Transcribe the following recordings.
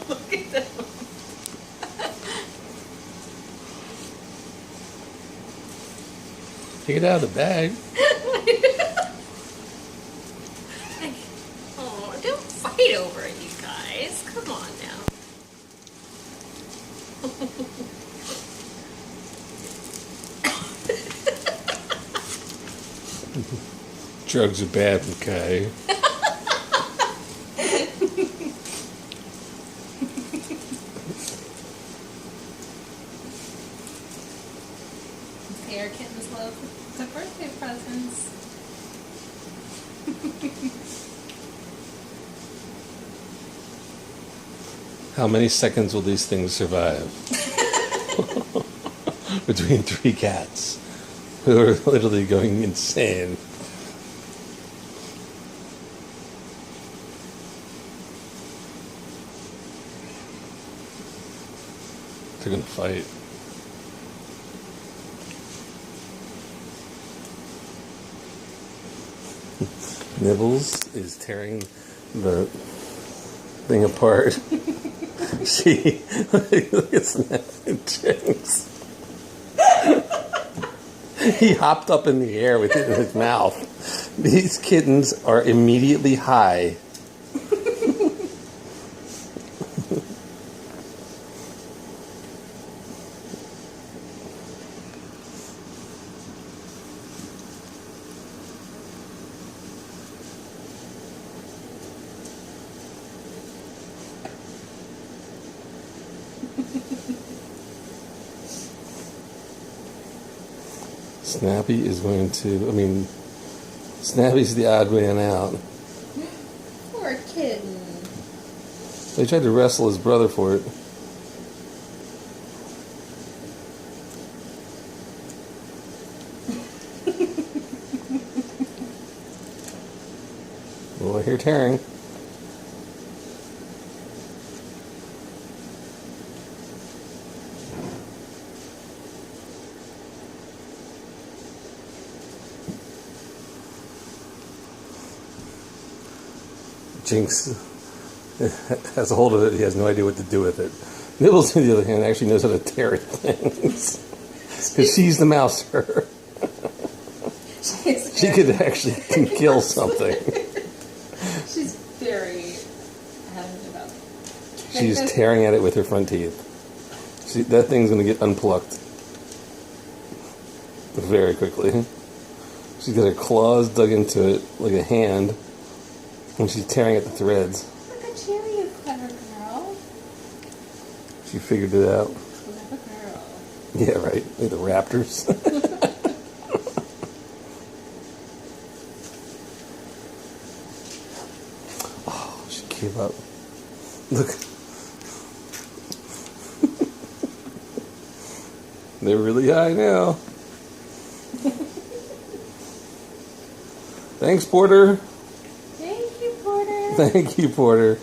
Look at them. Take it out of the bag. Oh, don't fight over it, you guys. Come on now. Drugs are bad, okay? Our kittens love the birthday presents. How many seconds will these things survive? Between 3 cats who are literally going insane. They're gonna fight. Nibbles is tearing the thing apart. See, look at Jinx. He hopped up in the air with it in his mouth. These kittens are immediately high. Snappy is going to, Snappy's the odd man out. Poor kitten. They tried to wrestle his brother for it. Well, I hear tearing. Jinx has a hold of it. He has no idea what to do with it. Nibbles, on the other hand, actually knows how to tear things. Because she's the mouser. She could actually kill something. She's very adamant about it. She's tearing at it with her front teeth. That thing's going to get unplucked very quickly. She's got her claws dug into it like a hand. And she's tearing at the threads. Look at you, you clever girl. She figured it out. Clever girl. Yeah, right. Like the raptors. Oh, she gave up. Look. They're really high now. Thanks, Porter. Thank you, Porter.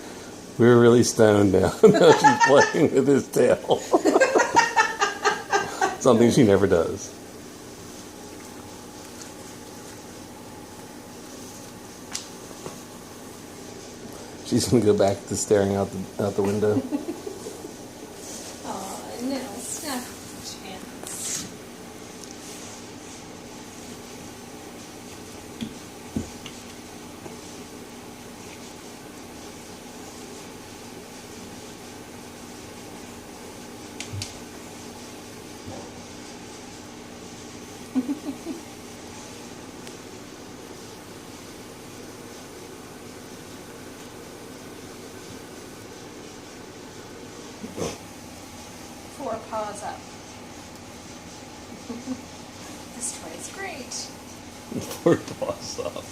We're really stoned now. Now she's playing with his tail. Something she never does. She's going to go back to staring out the window. Oh, no, it's not a chance. Four paws up. This toy is great. 4 paws up.